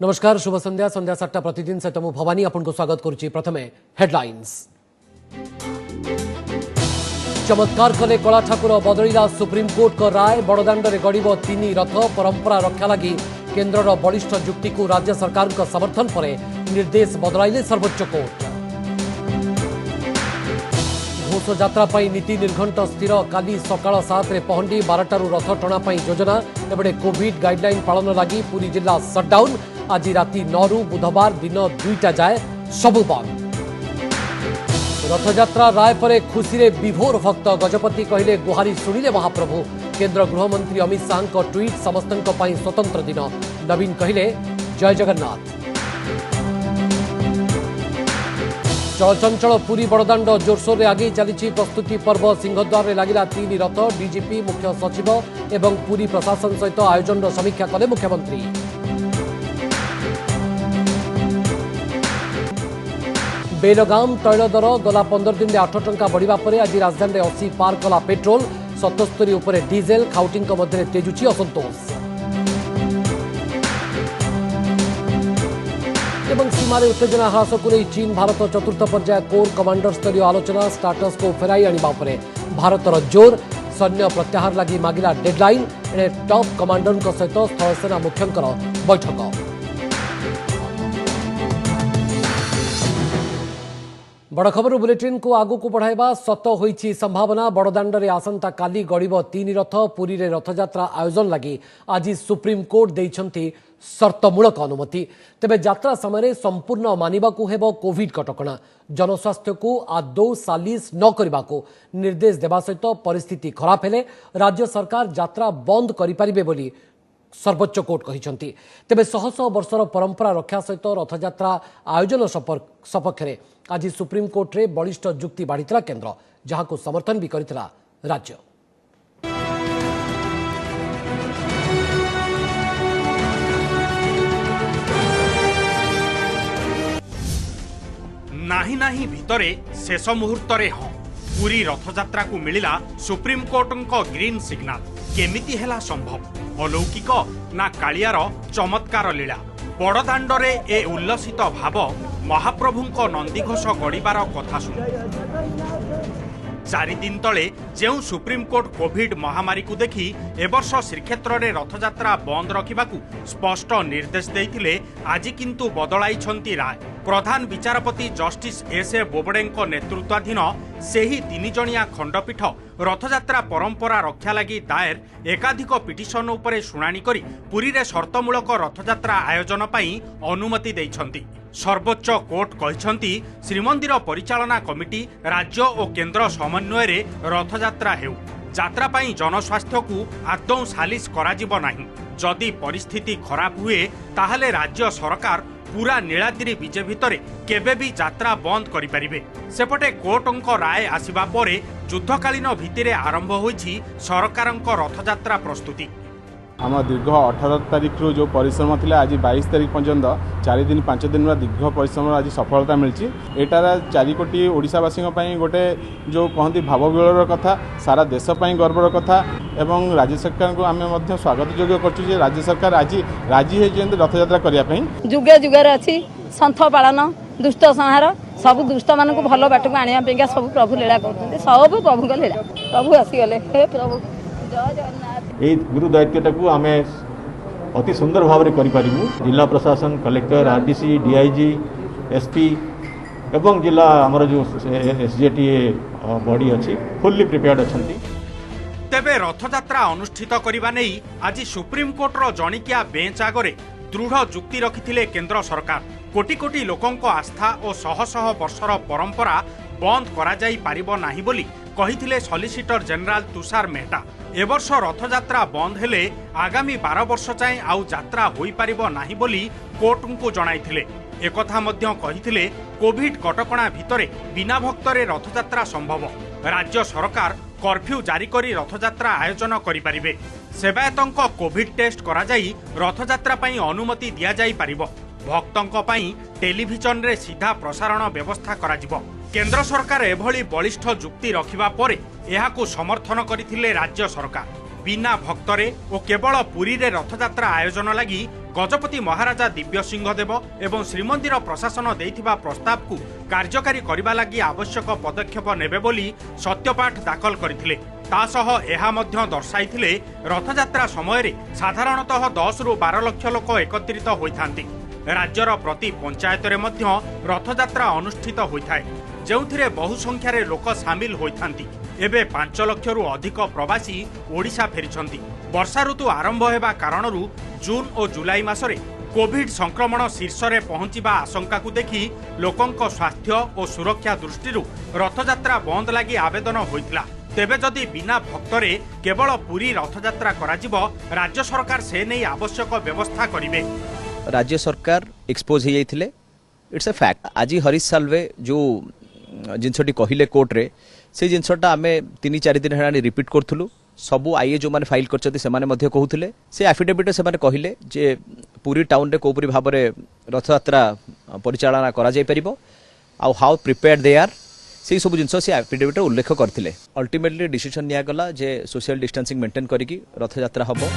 नमस्कार शुभ संध्या संध्या 7टा प्रतिदिन सहित मु भवानी आपको स्वागत करुच्ची। प्रथमे हेडलाइंस। चमत्कार कले कला ठाकुर बदलिला सुप्रीमकोर्ट को राय। बड़दाण्डे गड़ब 3 रथ। परंपरा रक्षा लगी केन्द्रर बलिष्ठ जुक्ति को राज्य सरकार का समर्थन पर निर्देश बदलाइले सर्वोच्च कोर्ट। घोष यात्रा नीति निर्घंट स्थिर। काली सकाळ 7 पहंडी 12टारू रथ टणा योजना। एबडे कोविड गाइडलाइन पालन लगी पुरी जिला सटडाउन। आज राति 9 रु बुधवार दिन 2टा जाए सबु बंद। रथयात्रा राय पर खुशी रे विभोर भक्त। गजपति कहले गुहारी शुणिले महाप्रभु। केन्द्र गृहमंत्री अमित शाह को ट्वीट समस्त स्वतंत्र दिन। नवीन कहले जय जगन्नाथ। चलचंचल पुरी बड़दाण्ड जोरसोर रे आगे चली प्रस्तुति पर्व। सिंहद्वार रे लगिला 3 रथ। डीजीपी मुख्य सचिव एवं पुरी प्रशासन सहित आयोजन समीक्षा कले मुख्यमंत्री। बेलगाम तैल दर गला 15 दिन में 8 टंका बढ़िबा परे आज राजधानी 80 पार कला पेट्रोल। 77 उपरे डीजेल। खाउटी मध्य तेजुची असंतोष। एवं सीमार उत्तेजना ह्रास को नहीं चीन भारत चतुर्थ पर्याय कोर कमांडर स्तरीय आलोचना। स्टाटस को फेराई आनिबा उपरे भारतर जोर। सैन्य प्रत्याहार लगी मागिला डेडलाइन। एणे टॉप कमांडर सहित स्थलसेना मुख्यंकर बैठक। बड़ खबर बुलेटिन को आगु को बढ़ाइबा। सत होईछि संभावना। बड़दाण्डे आसंता काली गड़ब 3 रथ। पुरी रे रथयात्रा आयोजन लगी आज सुप्रीमकोर्ट देइछंती शर्तमूलक अनुमति। तेबे यात्रा समय संपूर्ण मानिबाकू हेबो कोविड कटकणा। जनस्वास्थ्य को आदौ सालिस न करबाकू निर्देश देबा सहित परिस्थिति खराब हेले राज्य सरकार यात्रा बंद करि परिबे बोली सर्वोच्च कोर्ट कहिसंती। तेबे 100 वर्षर परंपरा रक्षा सहित रथयात्रा आयोजन सपक्ष में आज सुप्रीमकोर्ट रे बलिष्ठ जुक्ति बाढ़ीला केन्द्र, जहां को समर्थन भी करितला राज्य। नाही नाही भितरे शेष मुहूर्त रे हाँ पूरी रथयात्रा को मिलिला सुप्रीमकोर्ट ग्रीन सिग्नाल। केमिति हेला संभव? अलौकिक ना कालियार चमत्कार लीला? बड़दाण्डे ए उल्लसित भाव महाप्रभुंको नंदीघोष गड़िबार कथा शुण। 4 दिन तले जो सुप्रीमकोर्ट कोविड महामारी को देखी एवर्ष श्रीक्षेत्र में रथयात्रा बंद रखिबाकू स्पष्ट निर्देश देइथिले, आज किंतु बदलाइछंती राय। प्रधान विचारपति जस्टिस एस.ए. बोबड़ेंको नेतृत्वाधीन सेही 3 जणिया खंडपीठ रथयात्रा परंपरा रक्षा लगी दायर एकाधिक पिटिशन उपरे शुणाणी करी पुरी रे शर्तमूलक रथयात्रा आयोजन पई अनुमति देइछंती। सर्वोच्च कोर्ट कहिछंती श्रीमंदिर परिचालना कमिटी राज्य और केन्द्र समन्वय रे रथयात्रा हेउ। यात्रा पई जनस्वास्थ्य को आदौ सालिस कराजिब नाही। जदि परिस्थिति खराब हुए ताहले राज्य सरकार पूरा नीलाद्री बीजे भितरे केबे भी यात्रा बंद करि परिबे। सेपटे कोर्टंको राय आसिबा परे युद्धकालीन भित्तिरे आरंभ होईछि सरकारंको रथयात्रा प्रस्तुति। आम दीर्घ 18 तारीख रु जो परिश्रम थिला आज 22 तारीख पर्यंत 4 दिन 5 दिन दीर्घ परिश्रम आज सफलता मिली। एटार 4 कोटी ओडिशावासी गोटे जो कहती भावविहर कथा, सारा देश गर्वर कथा एवं राज्य सरकार को आम स्वागत योग्य कर। राज्य सरकार आज राजी होती रथयात्रा करने। जुगे जुगे अच्छी सन्थ पालन दुष्ट संहार सब दुष्ट मान को भल बाट को आने सब प्रभु लीला कर सब प्रभु को लीला। प्रभु आसीगले। हे प्रभु जय जगन्नाथ। ये गुरु दायित्वटा को आम अति सुंदर भाव में करूँ। जिला प्रशासन कलेक्टर आरडीसी डीआईजी एसपी एवं जिला आमर जो एसजेटीए बॉडी अच्छी फुल्ली प्रिपेयर्ड अच्छा। तेबे रथयात्रा अनुष्ठित करने नहीं आज सुप्रीमकोर्टर जणिकिया बेंच आगरे दृढ़ जुक्ति रखिथिले केंद्र सरकार। कोटी कोटी लोकंको आस्था और शह शह वर्षर परंपरा बंद करा जाई पारिबो नाही बोली कहिथिले सॉलिसिटर जनरल तुषार मेहता। एवर्ष रथयात्रा बंद हेले आगामी 12 वर्ष जाए आउ यात्रा होई पारिबो नाही बोली कोर्टंको जणाइथिले। एकथा मध्य कहिथिले कोविड कटकणा भितरे बिना भक्तरे रथयात्रा संभव। राज्य सरकार कर्फ्यू जारी करी रथयात्रा आयोजन करि परिबे। सेवायतंको कोविड टेस्ट करा जाई रथयात्रा पई अनुमति दिया जाई पारिबो। भक्तंको पई टेलीविजन रे सीधा प्रसारण व्यवस्था कराजिबो। केंद्र सरकार एभली बलिष्ठ जुक्ति रखिबा परे एहाकू समर्थन करथिले राज्य सरकार। बिना भक्तरे और केवल पुरी रे रथयात्रा आयोजन लगी गजपति महाराजा दिव्य सिंहदेव एवं श्रीमंदिर प्रशासन देइथिबा प्रस्ताव को कार्यकारी करबा लागि आवश्यक पदक्षेप नेबे बोली सत्यपाठ दाखल करथिले। तासह एहा मध्य दर्शाइथिले रथयात्रा समय रे साधारणतः 10 रु 12 लाख लोक एकत्रित होइथांती। राज्यर प्रति पंचायत रे मध्य रथयात्रा अनुष्ठित होइथाय, जेउथिरे बहु संख्यार लोक सामिल होइथांती। एबे 5 लाख रु अधिक प्रवासी ओडिशा फेरिछंती। वर्षा ऋतु आरंभ हेबा कारणरू जून और जुलाई मासरे कोविड संक्रमण शीर्ष रे पहुंचीबा आशंका को देखि लोकंक स्वास्थ्य और सुरक्षा दृष्टि रथयात्रा बंद लागि आवेदन होइतला। तेबे जदि बिना भक्तरे केवल पुरी रथयात्रा कराजिबो, राज्य सरकार से नहीं आवश्यक व्यवस्था करिवे। राज्य सरकार एक्सपोज हो जाइथिले, इट्स अ फैक्ट। आज हरीश साल्वे जो जिनसटी कहिले कोर्ट रे से जिनसटा आमे 3-4 दिन हेलानी रिपीट करथुलु। सबू आईए जो माने फाइल करछथि से माने मध्य कहूथिले, से एफिडेविट से माने कहिले जे पूरी टाउन रे कोपरी भाबरे रथयात्रा परिचालना करा जाय परिबो आ हाउ प्रिपेयर्ड दे आर, से सब जिनस से एफिडेविट उल्लेख करथिले। अल्टीमेटली डिसीजन निया गला जे सोशल डिस्टेंसिंग मेंटेन करिकि रथयात्रा हबो।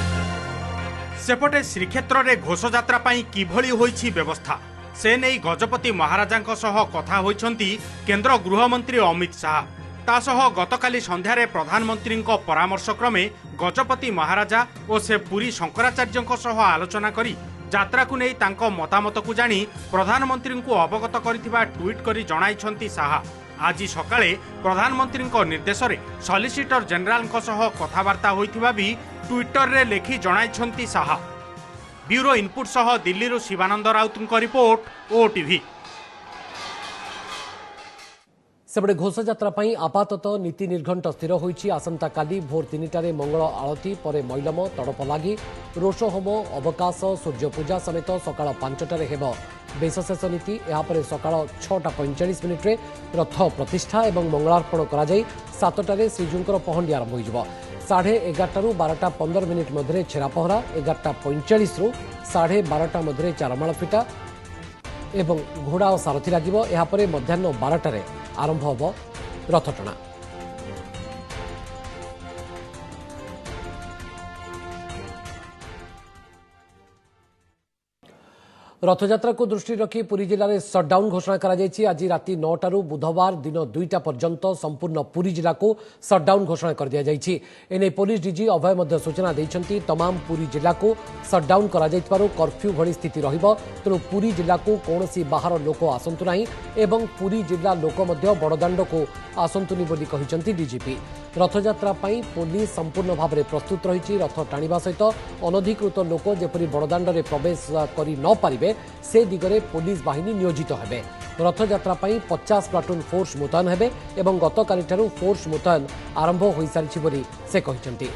सेपटे श्रीक्षेत्र रे घोषयात्रा पई किभली होईछि व्यवस्था से नहीं गजपति महाराजांक सह कथा होइछंती केंद्र गृहमंत्री अमित शाह। तासह गतकाली संध्यारे प्रधानमंत्री परामर्श क्रमे गजपति महाराजा और से पुरी शंकराचार्य सह आलोचना करी यात्रा को नहीं तांको मतामत को जानी प्रधानमंत्री को अवगत करिथिबा ट्वीट करी जणाइछंती शाह। आज सकाळे प्रधानमंत्री निर्देश रे सॉलिसिटर जनरल सह कथबार्ता होइथिबा भी ट्विटर रे लेखि जणाइछंती शाह। ब्यूरो इनपुट सह दिल्ली शिवानंद राउत रिपोर्ट ओटीवी। सेपटे घोषयात्रा पर आपाततः नीति निर्घंट स्थिर होईछि। आसंता काली भोर 3टारे मंगल आळती पर मैलम तड़प लगी रोष होम अवकाश सूर्यपूजा समेत सकाळ 5टारे हेब बेशेष नीति। यापर सकाळ 6:45 रथ प्रतिष्ठा और मंगलार्पण कर 7टारे श्रीजूंकर पहंडी आरंभ हो 11:30 रु 12:15 मध्य छेरा पहरा, 11:45 रु 12:30 मध्य चारमाल फिटा एवं घोड़ा और सारथी लगिबो। यापर मध्याह्न 12टारे आरंभ होब रथटଣା। रथयात्रा को दृष्टि रखी पुरी जिले में सटडाउन घोषणा करा जायछि। आज राति 9टारू बुधवार दिन 2टा पर्यंत संपूर्ण पुरी जिला को सटडाउन घोषणा कर दिया जायछि। एने पुलिस डीजी अभय मध्य सूचना दैछंती। तमाम पुरी जिला को सटडाउन करा जायतिबारु कर्फ्यू भली स्थिति रहिबो, तेणु पुरी जिला को कोनोसी बाहर लोक आसंतु नाही एवं पुरी जिला लोक मध्य बड़दाण्ड को आसंतुनी बोली कहिसंती डीजीपी। रथयात्रा पई पुलिस संपूर्ण भाव में प्रस्तुत रही। रथ टाणिबा सहित अनधिकृत लोक जेपरी बड़दाण्ड में प्रवेश करि न पारिबे से दिगरे पुलिस बाहिनी नियोजित हेबे। रथयात्रा पई 50 प्लाटून फोर्स मुतयन हेबे एवं गतकाली ठारू फोर्स मुतयन आरंभ हो सारिछि बोली से कहिसंती।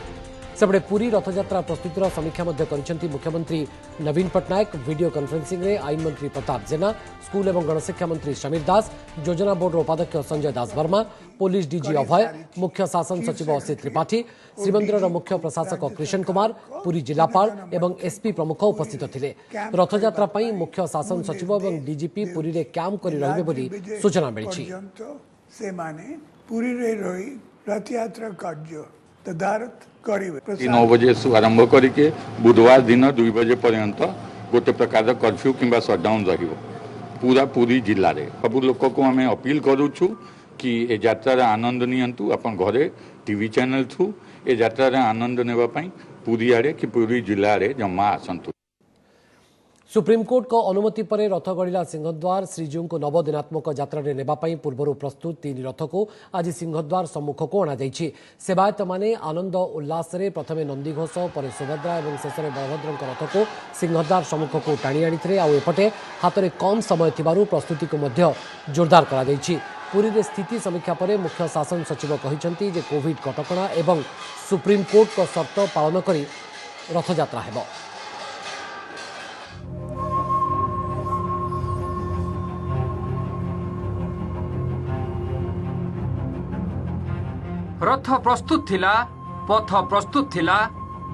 सेपटे पुरी रथयात्रा प्रस्तुतिर समीक्षा करिसेंती मुख्यमंत्री नवीन पट्टनायक। वीडियो कॉन्फ्रेंसिंग रे आईन मंत्री प्रताप जेना, स्कूल एवं गणशिक्षा मंत्री समीर दास, योजना बोर्ड उपाध्यक्ष संजय दास वर्मा, पुलिस डीजी अभय, मुख्य शासन सचिव असित त्रिपाठी, श्रीमंदिर मुख्य प्रशासक कृष्ण कुमार, पुरी जिलापाल एवं एसपी प्रमुख उपस्थित थिले। रथयात्रा पई मुख्य शासन सचिव एवं डीजीपी पुरी रे कैंप करि रहिबे बोली सूचना मिलिछि। से माने पुरी रे रही रथयात्रा कार्य तदारत 9 बजे आरंभ करके बुधवार दिन 2 बजे पर्यंत गोटे प्रकार कर्फ्यू किंबा सटडाउन रहिबो पूरा पूरी जिले में। सब लोक को आम अपील करूँ कि ए यात्रा आनंद नियंतु अपन घरे टीवी चैनल थ्रू ए यात्रा आनंद नेबाई पूरी आड़े कि पूरी जिले में जमा आसतु। सुप्रीमकोर्ट को अनुमति पर रथ गढ़ा सिंहद्वार श्रीजीऊ को नवदिनात्मक यात्रा नेबाई पूर्व प्रस्तुत 3 रथ को आज सिंहद्वार सम्मुख को अणाई। सेवायत माने आनंद उल्लास रे प्रथमे नंदीघोष पर सुभद्रा और शेष में बलभद्र रथ को सिंहद्वार सम्मुख को टाणी आनी आउपटे हाथ में कम समय थिबारु प्रस्तुति को मध्य जोरदार करा जायछि। पुरी रे स्थिति समीक्षा पर मुख्य शासन सचिव कहिसंती जे कोविड कटकणा एवं सुप्रीमकोर्ट को शर्त पालन करी रथयात्रा हेबो। रथ प्रस्तुत थिला, पथ प्रस्तुत थिला,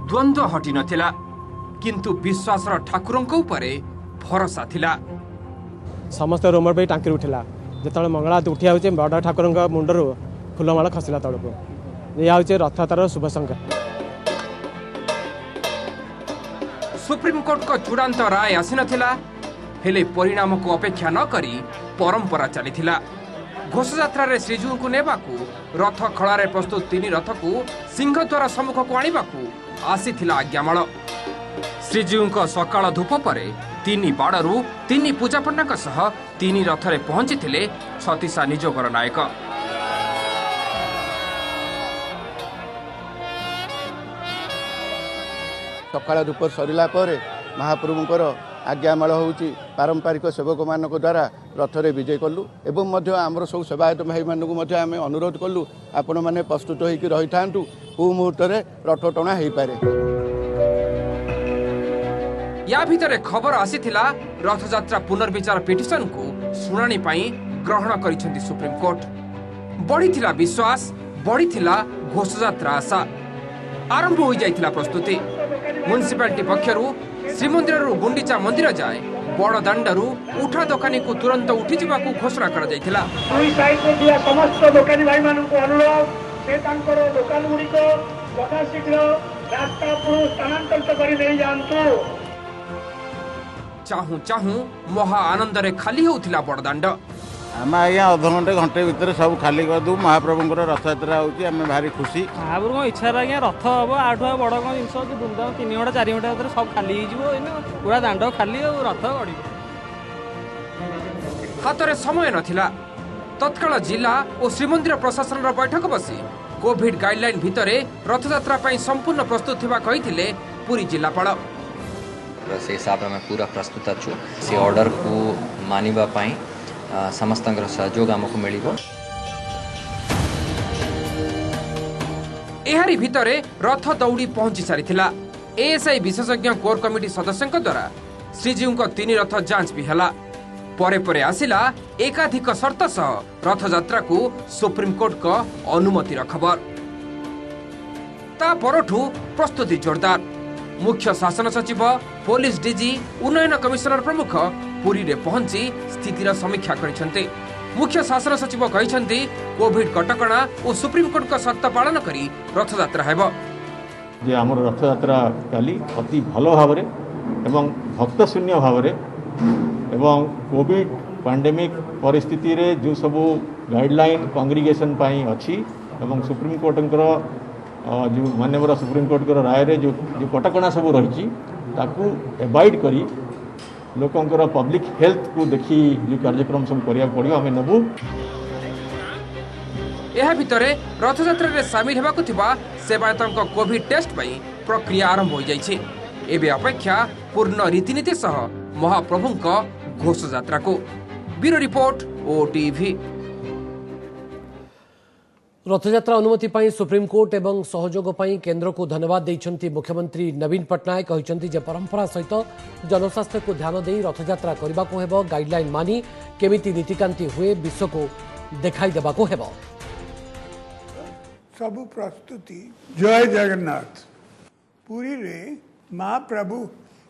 द्वंद्व हटि नथिला, किंतु विश्वास ठाकुरंक उपरे भरोसा थिला। समस्त रोमर भाई टांकी उठिला जिते मंगला उठिया होचे बड़ ठाकुरंक मुंडरू फुलमाला खसिला तळको। या होचे रथयात्रार शुभ संकेत। सुप्रीमकोर्ट को चूड़ांत राय आसी नथिला हेले परिणाम को अपेक्षा न करी परंपरा चलीथिला। घोषयात्रा रे श्रीजीव को नेबाकू रथ खଳାରେ प्रस्तुत 3 रथ को सिंहद्वार सम्मुख को आनिबाकू आसीथिला आज्ञामाल। श्रीजीव को सकाळ धूप परे 3 बाड़ू 3 पूजा पंडा सह 3 रथरे पहुंची छतीसा निजोगर नायक। सकाळ धूप सरला परे महाप्रभुंकर आज्ञामाल होउची पारंपरिक सेवक मानक द्वारा रथरे विजय कलु एवं मध्य आमर सब सेवायत भाई मानक मध्य आमे अनुरोध कलु आपण माने प्रस्तुत होइकी रही थांतु को मुहूर्त रे रथ टणा हेई पारे। या भितरे खबर आसीथिला रथयात्रा पुनर्विचार पिटिशन को सुनानी पाई ग्रहण करिसेंती सुप्रीम कोर्ट। बढ़ीथिला विश्वास बढ़ीथिला घोषयात्रा आशा आरंभ हो जाइथिला प्रस्तुति। म्युनिसिपालिटी पक्षरु श्रीमंदिररु गुंडीचा मंदिर जाए बड़ दांडरू उठा दोकानी को तुरंत उठी जिबाकू घोषणा करा जाइथिला। दुई साइड रे दिया समस्त दोकानी भाई मानन को अनुरोध से तांकर दोकान गुडी को यथाशीघ्र रास्ता पर स्थानांतरित करि देई जानतु। चाहू चाहू महा आनंद रे खाली होउथिला बड़ दांड। आम आज्ञा अध घंटे घंटे भितर सब खाली कर दू महाप्रभुंकर रथयात्रा होची आमे भारी खुशी। महाप्रभु इच्छा आज्ञा रथ हम आठुआ बड़ कौन जिनस धूमधाम 3 घंटा 4 घंटा भितर सब खाली हो पूरा दांड खाली और रथ गड़। हाथ समय नथिला तत्काल जिला और श्रीमंदिर प्रशासन बैठक बसी कोविड गाइडलाइन भितरे रथयात्रा पाई संपूर्ण प्रस्तुत थिबा कहिथिले पुरी जिलापाल। से हिसाब में पूरा प्रस्तुत अच्छु से ऑर्डर को मानिबा पाई समस्त सहयोग आमको मिलिबो। एहारी भितरे रथ दौड़ी पहुंची सारिथिला। एएसआई विशेषज्ञ कोर कमिटी सदस्यों द्वारा श्रीजीव को 3 रथ जांच भी हला। परे परे आसिला एकाधिक शर्त सह रथयात्रा को सुप्रीम कोर्ट को अनुमति खबर। ता परठू प्रस्तुति जोरदार। मुख्य शासन सचिव पुलिस डीजी उन्नयन कमिशनर प्रमुख पुरी रे पहुंची स्थितिर समीक्षा करिसेंते। मुख्य शासन सचिव कहिसेंती कोविड कटकणा और सुप्रीम कोर्ट का शर्त पालन करी रथयात्रा हेबो। जे हमर रथयात्रा काली अति भलो भावरे एवं भक्त शून्य भावरे एवं कोविड पैंडेमिक परिस्थिति रे जो सब गाइडलाइन कांग्रीगेशन पाई अछि एवं सुप्रीम कोर्टंकर जो माननीय सुप्रीम कोर्ट राय रे जो कटकणा सब रही ताकू एवॉइड करी लोकंकर पब्लिक हेल्थ को देखी जो कार्यक्रम सब करिया पड़ियो हमें नबु। एहा भितरे रथयात्रा रे शामिल हेबाकु थिबा सेवायतंक कोविड टेस्ट पई प्रक्रिया आरंभ हो जाइछे। एबे अपेक्षा पूर्ण रीतिनीति सह महाप्रभुंक घोषयात्रा को। Bureau report OTV. रथयात्रा अनुमति पाई सुप्रीमकोर्ट एवं सहयोग पाई केंद्र को धन्यवाद देइछंती मुख्यमंत्री नवीन पट्टनायक। कहिसंती जे परंपरा सहित जनस्वास्थ्य को ध्यान देई रथयात्रा करबा को हेबो। गाइडलाइन मानी केमिति नीतिकांति हुए विश्व को देखाई देबा को हेबो। सब प्रस्तुति जय जगन्नाथ पुरी रे महाप्रभु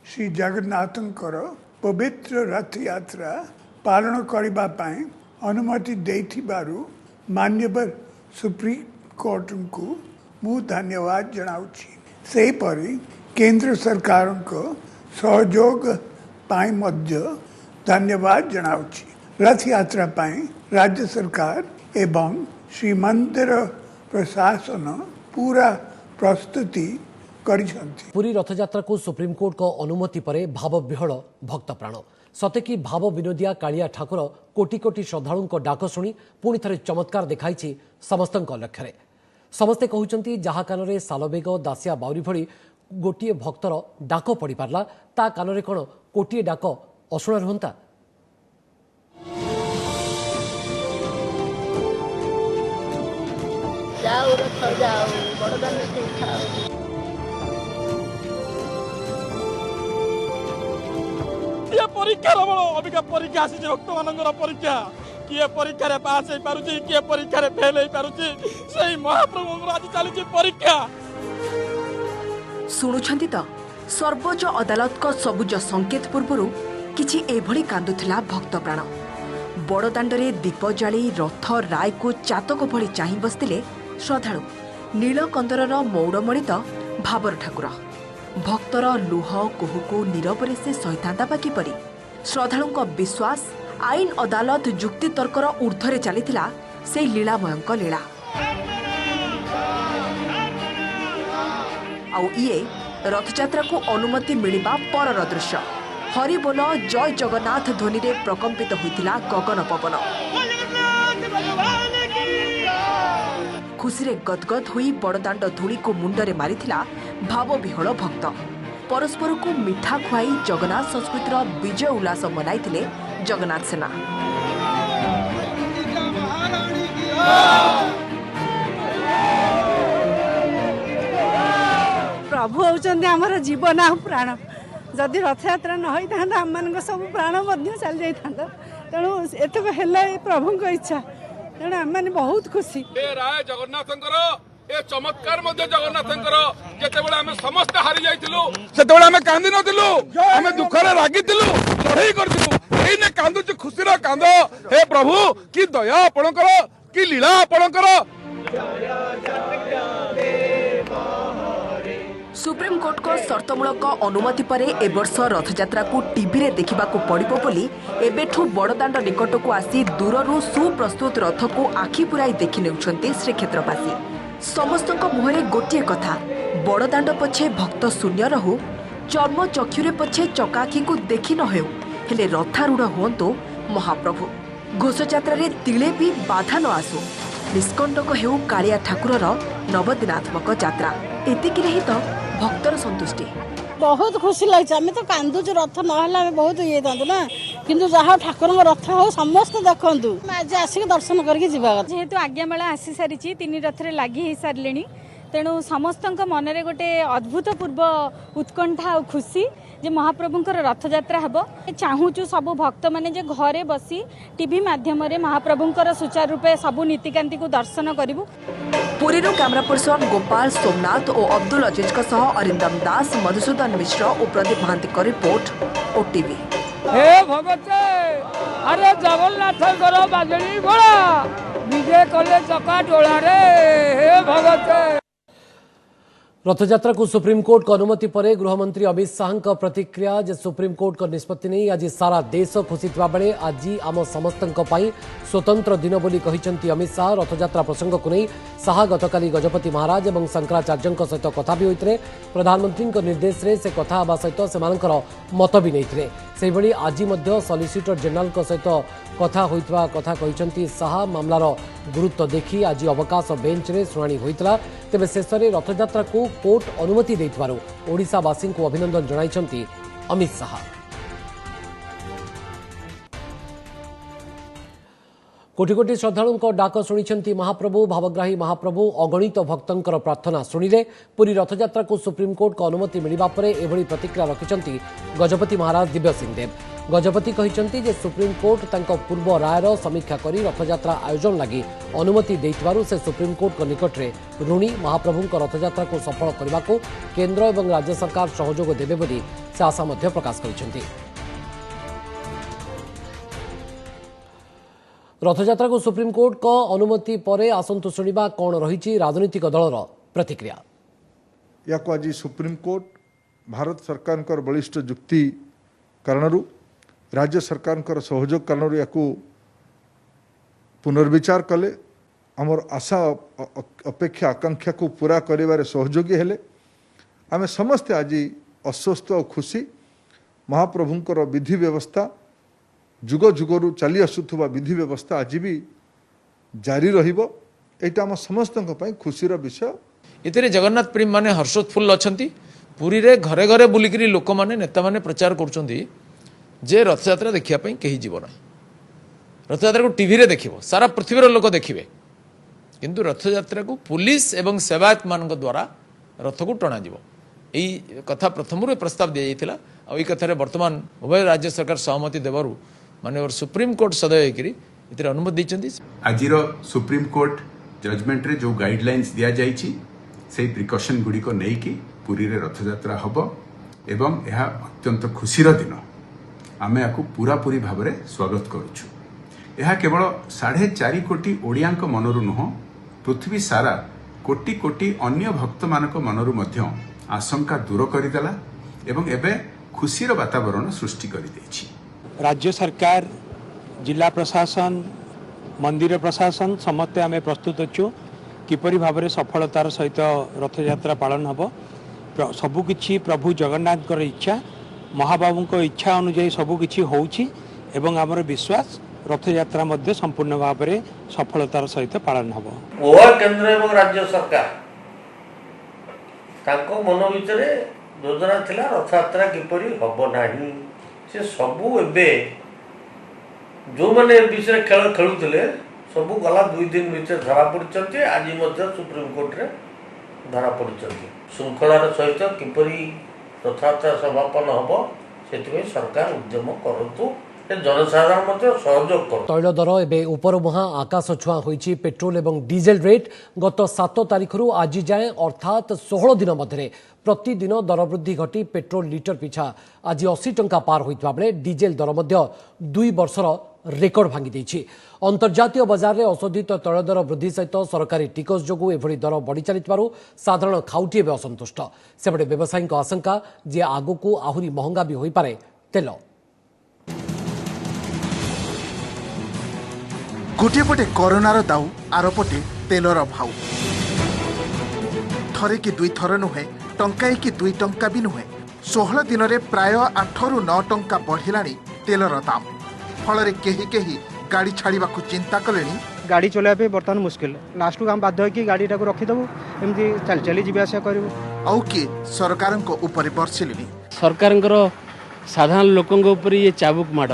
श्री जगन्नाथंकर पवित्र रथ यात्रा पालन करबा पाई अनुमति देइथिबारु मान्यवर सुप्रीम कोर्ट को मु धन्यवाद जनाउछि। सेही परि केंद्र सरकार को सहयोग पाई मध्य धन्यवाद जनाउछि। रथ यात्रा पाई राज्य सरकार एवं श्री मंदिर प्रशासन पूरा प्रस्तुति करिसंती। पुरी रथयात्रा को सुप्रीम कोर्ट को अनुमति परे भाव विहल भक्त प्राण सते कि भाव विनोदिया कालिया ठाकुर कोटी कोटी श्रद्धालुओं को डाक शुणी पुणी थे चमत्कार देखाई समस्त लक्ष्य। समस्ते कहते जहा कान सालबेग दासिया बाउरी भली गोटे भक्तर डाक पड़ पारा ता कान कौन कोटे डाक अशुणा रुहंता। परीक्षा अबिका परीक्षा आसी भक्त मानकर परीक्षा किए परीक्षा रे पास हो पारुची किए परीक्षा रे फेल हो पारुची सही महाप्रभु आज चली परीक्षा। शुणुछंती तो सर्वोच्च अदालत को सबुज संकेत पूर्व किछि एभली कांदुथिला भक्त प्राण। बड़दाण्डरे दीप जाली रथ राय को चातक भली चाहि बसतिले श्रद्धालु। नीलकंदरर मौड़मणित भाबर ठाकुर भक्तर लुह कोहुको नीरवरे से सहिता बाकिपरि श्रद्धालुंक विश्वास आईन अदालत जुक्ति तर्कर ऊर्ध्वरे चलीथिला से लीलामयंक लीला आउ इए रथयात्रा को अनुमति मिलिबा परर दृश्य हरिबोल जय जगन्नाथ ध्वनि रे प्रकम्पित होइथिला गगन पवन खुशी गदगद होई बड़दाण्ड धूली को मुंडरे मारिथिला भावविह्वल भक्त परस्पर को मिठा खुआई जगन्नाथ संस्कृतिर विजय उल्लास मनाइथिले जगन्नाथ सेना प्रभु होउचंदी हमर जीवन आ प्राण जदि रथयात्रा न होई था हम सब प्राण चल जाता तेणु एतक है प्रभु इच्छा तेणु आम मैंने बहुत खुशी राय जगन्नाथ ए चमत्कार जगन्नाथ जितेबाला आम समस्त हारी जाइलु से आम कांदी नथिलु आम दुखरे रागिलु लड़ाई करूँ कांदुच खुशी कांद हे प्रभु कि दया आपणकर कि लीला आपणकर। सुप्रीम कोर्ट को शर्तमूलक अनुमति पर ए वर्ष रथयात्रा को टीवी रे देखा पड़ो बोली एबेठू बड़दाण्ड निकट को आसी दूररू सुप्रस्तुत रथ को आखि पुराई देखि नेउछन्ते श्रीक्षेत्रवासी समस्त मुहरे गोटे कथा बड़दाण्ड पछे भक्त शून्य रहू चर्म चक्षुरे पछे चकाखी को देखि न हेउ हेले रथारूढ़ हुअन्तु महाप्रभु घोषयात्रा रे तिले भी बाधा न आसु निष्कंटक हेउ कालिया ठाकुरर नवदिनात्मक यात्रा एतिक ही तो भक्तर संतुष्टि बहुत खुशी लगे आम तो कांदुच रथ ना बहुत ये था ना किंतु जहाँ ठाकुर रथ हो समस्त देखु आज आसिक दर्शन करके जेहेतु आज्ञामाला आसी सारी 3 रथरे लगी सारे तेणु समस्त मनरे गोटे अद्भुतपूर्व उत्कंठा और खुशी जे महाप्रभुंकर रथयात्रा हेबो चाहूचु सब भक्त माने जे घरे बसी टीवी माध्यम रे महाप्रभुंकर सुचारू रूपे सबु नीतिकांति को दर्शन करिवु। पुरीरो कैमरा पर्सन गोपाल सोमनाथ और अब्दुल अजीज का सह अरिंदम दास मधुसूदन मिश्र और प्रदीप महांती का रिपोर्ट ओटीवी। हे भगते अरे जगन्नाथ बाजणी बड़ा विजय कले चका डोला रे हे भगते। रथयात्रा को सुप्रीमकोर्ट को अनुमति पर गृहमंत्री अमित शाह प्रतिक्रिया जे सुप्रीमकोर्ट को निष्पत्ति नहीं आज सारा देश खुशी बेले आज आम समस्त स्वतंत्र दिन बोली कहिसेंती अमित शाह। रथयात्रा प्रसंग को नहीं शाह गतकाली गजपति महाराज और शंकराचार्य सहित कथा भी होते प्रधानमंत्री निर्देश रे से कथा हेबा सहित सेमानकर मत भी नहीं से भली आज सॉलिसिटर जनरल सहित कथा होइतबा कथा कहिसेंती शाह। मामलार गुरुत्व देखि आज अवकाश बेंच रे शुणाणी होइतला तेबे शेष में रथयात्रा को कोर्ट अनुमति देइतबारु ओडिशावासी को अभिनंदन जणाइछंती अमित शाह। कोटि कोटि श्रद्धालुंको डाक शुणिछंती महाप्रभु भावग्राही महाप्रभु अगणित भक्तंकर प्रार्थना शुणिले पुरी रथयात्रा को सुप्रीमकोर्ट को अनुमति मिलिबा परे एभली प्रतिक्रिया रखिछंती गजपति महाराज दिव्य सिंहदेव। गजपति कहिछंती जे सुप्रीमकोर्ट तांको पूर्व रायर समीक्षा करी रथयात्रा आयोजन लगी अनुमति देइतबारु से सुप्रीमकोर्ट को निकट रे ऋणी महाप्रभुंको रथयात्रा को सफल करने को केंद्र और राज्य सरकार सहयोग देबे बोली से आशा मध्य प्रकाश करिछंती। रथयात्रा को सुप्रीमकोर्ट को अनुमति पर आसंतु शुणा कौन रही राजनीतिक दलर प्रतिक्रिया। या आज सुप्रीमकोर्ट भारत सरकार बलिष्ठ जुक्ति कारण राज्य सरकार सहयोग कारण या पुनर्विचार कले आमर आशा अपेक्षा आकांक्षा को पूरा कर सहयोगी हेले आमे समस्ते आज अस्वस्थ और खुशी महाप्रभुंकर विधि व्यवस्था जुग जुगरू चली आसुवा विधि व्यवस्था आज भी जारी रहिबो एटा हम समस्त खुशीर विषय। इतने जगन्नाथ प्रेमी माने हर्षोत्फुल्ल अछंती पुरी रे घरे घरे बुलिकरी लोक माने नेता माने प्रचार करछंती जे रथयात्रा देखिया पई केही जीव ना रथयात्रा को टीवी रे देखिबो सारा पृथ्वीर लोक देखिबे किंतु रथयात्रा को पुलिस एवं सेवायत मान द्वारा रथ को टणा जीवो एई कथा प्रथम प्रस्ताव दिया जाइतिला आ एई कथा रे वर्तमान उभय राज्य सरकार सहमति देबारु माने सुप्रीम कोर्ट सदय करी इतरे अनुमति दैछंती। आजिर सुप्रीम कोर्ट जजमेंट रे जो गाइडलाइंस दिया जाइछि से प्रिकॉशन गुडी को नै कि पुरी रे रथयात्रा हबो एवं यह अत्यंत खुशीर दिन आमे याकू पूरा पूरी भाव में स्वागत करूछु। यह केवल 4.5 कोटी ओडियांक मनरु नुह पृथ्वी सारा कोटी कोटी अन्य भक्त मानक मनरु मध्य आशंका दूर करदेला एवं एबे खुशीर वातावरण सृष्टि कर देछि। राज्य सरकार जिला प्रशासन मंदिर प्रशासन समस्ते आम प्रस्तुत अच्छु किपरि भाव में सफलतार सहित रथ यात्रा पालन हम सबकि प्रभु जगन्नाथ इच्छा महाबाबू इच्छा अनुजाई सबकि होउछि एवं आमर विश्वास रथ यात्रा मध्य संपूर्ण भाव में सफलतार सहित पालन हम। उभय केंद्र एवं राज्य सरकार तांको मन भितर योजना थिला रथ यात्रा किपरि हब नाही से सबू एबे जो माने विषय खेल खेलुथिले सबू गला 2 दिन भीतर धरा पड़ते आज सुप्रीम कोर्ट रे धरा पड़ते श्रृंखलार सहित किपरि रथ यात्रा समापन हम से सरकार उद्यम करतु जनसाधारण सहयोग कर। तैल दर एवं उपरमुहा आकाश छुआ होइछि। पेट्रोल एवं डीजेल रेट गत 7 तारिख आज जाए अर्थात 16 दिन मध्य प्रतिदिन दर वृद्धि घटी पेट्रोल लिटर पिछा आज 80 टंका पार होइतबा बेले डीजेल दर मध्य 2 वर्षर रेकर्ड भांगी देछि। अंतर्जातीय बजार में अशोधित तैल दर वृद्धि सहित सरकारी टिकस जोगु एभली दर बढ़ी चलिथिबारु साधारण खाउटी एवं असंतुष्ट। सेबडे व्यवसायी आशंका जे आगुकू आहुरी महंगा भी होई पारे तेल। गोटे पटे कोरोनार दाऊ आर पटे तेलर भाव थरे कि 2 थर नुहे टंकाए कि 2 टंका भी नुहे 16 दिन में प्राय 8 रु 9 टंका बढ़िलानी तेलर दाम फल केही केही गाड़ी छाड़ा चिंता कले। गाड़ी चलाइबे बर्तमान मुश्किल लास्ट को हम बाध्य कि गाड़ी टाक रखिदेबू एमती चल चली जीवा आसा करू आउ कि सरकार ऊपर बर्षिले सरकार साधारण लोकों ऊपर ये चाबुक माड़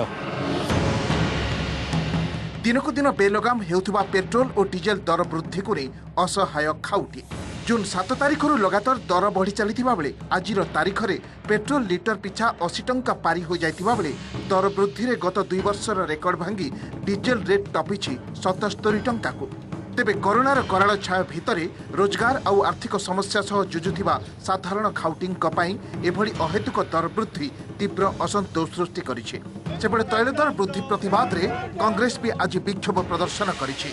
दिनकू दिन बेलगाम हेउथुबा पेट्रोल और डीजेल दर वृद्धि को नहीं असहाय खाउटी। जून 7 तारिख लगातार दर बढ़ी चलिथिबा बेले आजिर तारिख रे पेट्रोल लिटर पिछा 80 टंका पारी हो जाइथिबा बेले दर वृद्धि रे गत 2 वर्षर रेकर्ड भांगी डीजेल रेट टपिछि 77 टंका को। तेबे कोरोनार कराल छाया भितरे रोजगार आउ आर्थिक समस्या सह जुझुथिबा साधारण खाउटींक पई एभली अहेतुक दर वृद्धि तीव्र असंतोष सृष्टि करिछि। सेबडे तैल दर वृद्धि प्रतिवाद रे कांग्रेस भी आज विक्षोभ प्रदर्शन करिछि।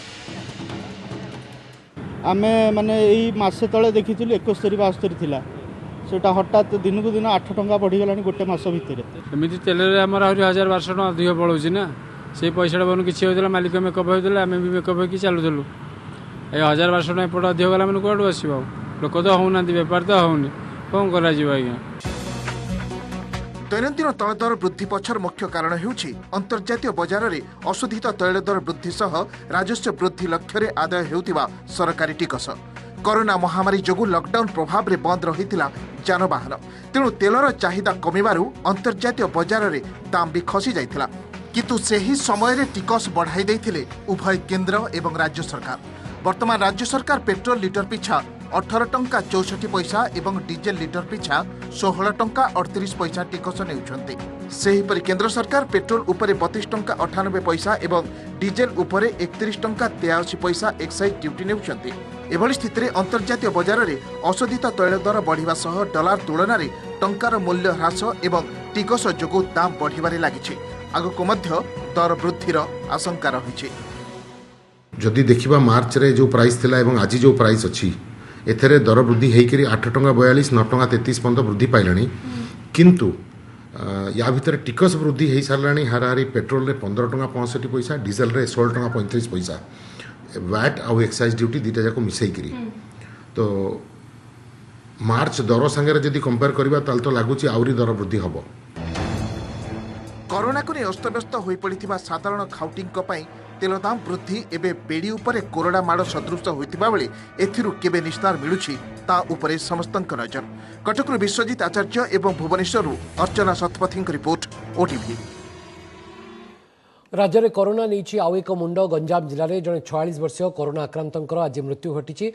आमे माने एई मासे तळे देखिथिलु 71 72 थिला सेटा हठात दिन को दिन 8 टंका बढ़ी गलानी गोटे मास भितरे एमिति तेल रे हमर 1000-1200 टका अधिक पळौछि ना से पैसा बन किछि होइतला मालिक मेकअप होइतला आमे भी मेकअप होइकि चालुथलु ए 1000-1200 टका एपट अधिक गला माने कोडु आसीबो लोक तो होउना व्यापार तो होउनी कोन करा जीवा आज्ञा। दैनन्दिन तैल दर वृद्धि पछर मुख्य कारण हेउछि अंतर्जातीय बजार में अशोधित तैल दर वृद्धि सह राजस्व वृद्धि लक्ष्य रे आदाय हेउथिबा सरकारी टिकस। कोरोना महामारी जोगु लॉकडाउन प्रभाव रे बंद रहितिला जानवाहन तेणु तेलर चाहिदा कमिबारु अंतर्जातीय बजार में दाम भी खसी जाइतिला किंतु सेही समय रे टिकस बढ़ाई दैथिले उभय केंद्र एवं राज्य सरकार। वर्तमान राज्य सरकार पेट्रोल लिटर पिछा 18 टंका 64 पैसा एवं डीजेल लिटर पिछा 16 टंका 38 पैसा टिकस नेउछन्ते। सेहीपरि केंद्र सरकार पेट्रोल उपरे 32 टंका 98 पैसा एवं डीजेल उपरे 31 टंका 83 पैसा एक्साइज ड्यूटी नेउछन्ते। एभली स्थिति में अंतर्जातीय बजार में अशोधित तैल दर बढ़िबा सह डॉलर तुलन में टंकार मूल्य ह्रास एवं टिकस जोगु दाम बढ़िबारे लागिछि। आगको मध्य दर वृद्धिर आशंका रहिछि। जदि देखिबा मार्च रे जो प्राइस थिला एवं आज जो प्राइस अछि एथरे दर वृद्धि हेकरी 8 टंका 42 9 टंका 33 पर्यंत वृद्धि पाइलानी किंतु या भितर टिकस वृद्धि हो साराणी हाराहारी पेट्रोल रे 15 टंका 65 पैसा डीजेल रे 16 टंका 35 पैसा वैट आउ एक्साइज ड्यूटी दुटा जाक मिसैकरी तो मार्च दर संगे जदि कंपेयर करबा ताल तो लागुची आउरी दर वृद्धि हबो। कोरोना को अस्तव्यस्त हो पड़ता साधारण खाउटींक पई तेल दाम वृद्धि एवं बेड़ी उपरे कोरोना माड़ सदृश होता बेले एथिरु केबे निस्तार मिलुछि ता उपरे समस्तक नजर। कटकरू विश्वजित आचार्य एवं भुवनेश्वरु अर्चना शतपथी रिपोर्ट ओटीवी। राज्य में कोरोना नहीं आउ एक मुंड गंजाम जिले में जड़े 46 वर्षीय कोरोना आक्रांतर आज मृत्यु घटी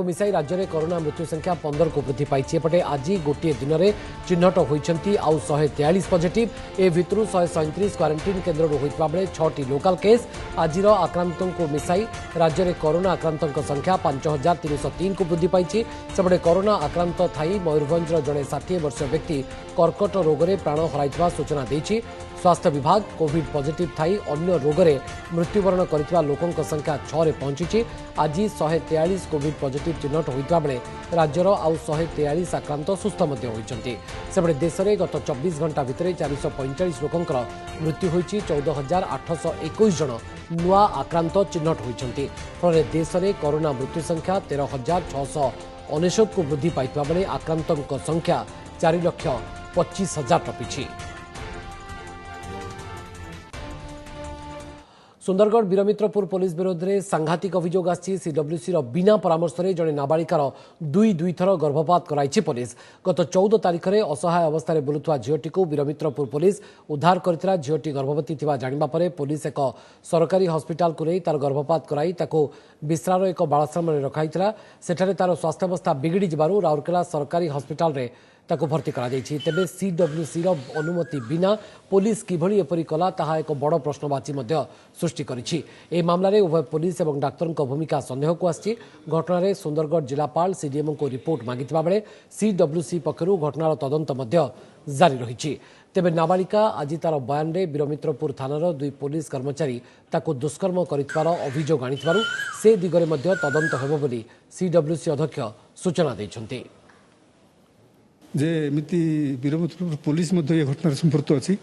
मिसाई राज्य में कोरोना मृत्यु संख्या 15 को वृद्धि पाई एपटे आज गोटे दिन में चिन्हट होती आउ 143 पॉजिटिव ए भितर 137 क्वारंटाइन केन्द्र होता बेले 6टी लोकाल केस आज आक्रांतों को मिसाई राज्य में कोरोना आक्रांतों संख्या 5303 को वृद्धि पाई सेपटे कोरोना आक्रांत थाई मयूरभंजर जड़े 60 वर्षीय व्यक्ति कर्कट रोग में प्राण हराई सूचना देती स्वास्थ्य विभाग कोविड पॉजिटिव थाई अन्य रोग में मृत्युवरण करथिबा लोकंक संख्या 6 रे पहुंची। आज 143 कोविड पॉजिटिव चिन्हट होइता बेले राज्यर आउ 143 आक्रांत सुस्थ मध्य होइचंती। सेबडे देश में गत 24 घंटा भितर 445 लोकंकर मृत्यु होइची। 14,821 जन नुआ आक्रांत चिन्हट होइचंती। फल देश में कोरोना मृत्यु संख्या 13,699 को वृद्धि पाइथिबा बेले आक्रांतक संख्या 4,25,000 टपिछि। सुंदरगढ़ वीरमित्रपुर पुलिस विरोध में सांघातिक अभियोग आछि। सीडब्ल्यूसी बिना परामर्श में जड़े नाबालिकार दुई थर गर्भपात कराई पुलिस। गत 14 तारिख में असहाय अवस्था बुलुवा झीटी को वीरमित्रपुर पुलिस उद्धार करथिला। झीटी गर्भवती थिबा जानिबा परे पुलिस एक सरकारी हॉस्पिटल को नहीं तार गर्भपात कराई ताको बिस्रार एक बालाश्रम में रखाइथिला। सेठारे तार स्वास्थ्यावस्था बिगिड़ी जिबारु राउरकेला सरकारी हॉस्पिटल रे ताको भर्ती करा जायछि। तेबे सीडब्ल्यूसी अनुमति बिना पुलिस किभଳି एपरि कला ताहा एक बड़ प्रश्नवाची मध्य सृष्टि करिछि। ए मामला रे उभय पुलिस एवं डाक्टर भूमिका संदेह को आछि। घटना रे सुंदरगढ़ जिलापाल सीडीएम को रिपोर्ट मागिथिबा बेले सीडब्ल्यूसी पक्षरु घटनार तदंत मध्य जारी रहिछि। तेबे नाबालिका आज तार बयान रे वीरमित्रपुर थानार 2 पुलिस कर्मचारी ताको दुष्कर्म करितबार अभियोग आनिथिबारु से दिगरे मध्य तदंत हेबो बोली सीडब्ल्यूसी अध्यक्ष सूचना दैछन्ति। जे एमती वीरमित्रपुर पुलिस ये घटनार संपर्क अच्छी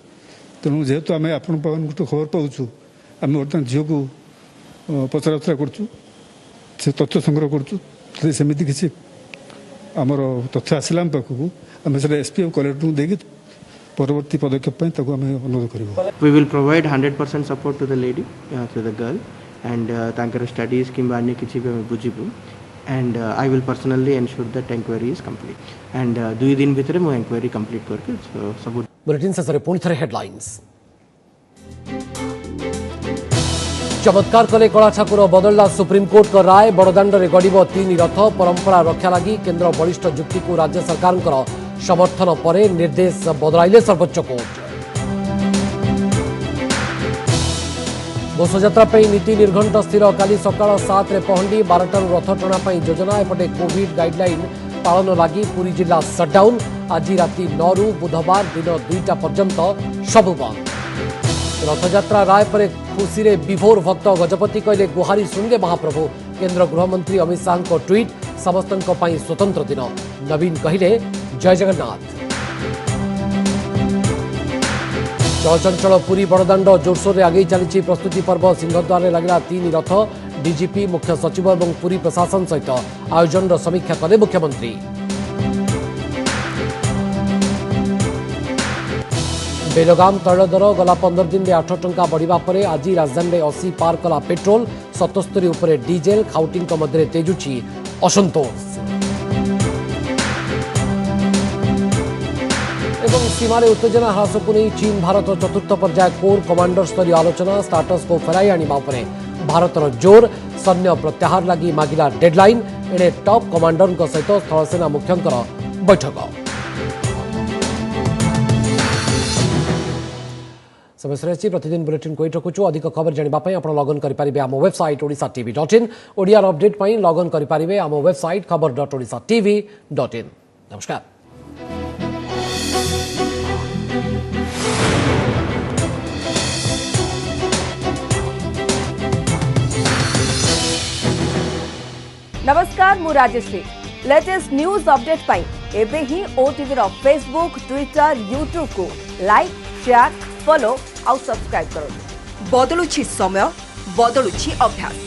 तेणु जेहेतु आम आपण खबर पाऊँ आम बर्तमान झील को पचराउचरा करूँ तथ्य संग्रह करमती किसी आमर तथ्य आसला आम पाखक आम से एसपी और कलेक्टर देकी परवर्ती पदक्षेप अनुरोध कर। We will provide 100% support to the lady to the girl and तांकर स्टडीज किंबा अन्य किसी भी आम बुझीबू and I will personally ensure that inquiry is complete and 2 दिन भितर मो इंक्वायरी कंप्लीट करके सब बुलेटिन से पुणी थे हेडलाइंस। चमत्कार कले कला ठाकुर बदलला सुप्रीमकोर्ट का राय। बड़दाण्ड रे गड़िब 3 रथ। परंपरा रक्षा लगी केंद्र बरिष्ठ जुक्ति को राज्य सरकार समर्थन पर निर्देश बदलाइले सर्वोच्च कोर्ट। घोषयात्रा नीति निर्घंट स्थिर। काली सकाळ 7 रे पहंडी 12 रथ टणा योजना। एपटे कोविड गाइडलाइन पालन लगी पुरी जिला सटडाउन। आज राति 9 रु बुधवार दिन 2टा पर्यंत सबु बंद। रथयात्रा राय पर खुशी रे विभोर भक्त। गजपति कहले गुहारी शुणिले महाप्रभु। केंद्र गृहमंत्री अमित शाह को ट्वीट समस्तक स्वतंत्र दिन। नवीन कहले जय जगन्नाथ। चलचंचल पुरी बड़दाण्ड जोरसोर आगे चली प्रस्तुति पर्व। सिंहद्वार लगला 3 रथ। डीजीपी मुख्य सचिव और पुरी प्रशासन सहित आयोजन समीक्षा कले मुख्यमंत्री। बेलगाम तैल दर गला 15 दिन में 8 टंका बढ़िबा परे आज राजधानी में 80 पार कला पेट्रोल। 77 उपरे डीजेल। खाउटी मध्य तेजुची असंतोष। सीमार उत्तेजना ह्रास को नहीं चीन भारत चतुर्थ पर्याय कोर कमांडर स्तरीय आलोचना। स्टाटस को फेराई आनिबा उपरे भारतर जोर। सैन्य प्रत्याहार लगी मागिला डेडलाइन। एणे टॉप कमांडर सहित स्थलसेना मुख्यंकर बैठक। समय प्रतिदिन बुलेटिन को रखुचु। अधिक खबर जानापी आप लगन करेंगे आम वेबसाइट odisatv.in। ओडियार अपडेट लगन करेंगे आम वेबसाइट खबर.odisatv.in। नमस्कार। नमस्कार मु राजश्री। लेटेस्ट न्यूज अपडेट पाई एबे ही ओटीवी रो फेसबुक ट्विटर यूट्यूब को लाइक शेयर फॉलो आउ सब्सक्राइब करो। बदलुछि समय बदलुछि अभ्यास।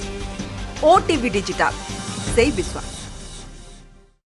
ओटीवी डिजिटल से विश्वास।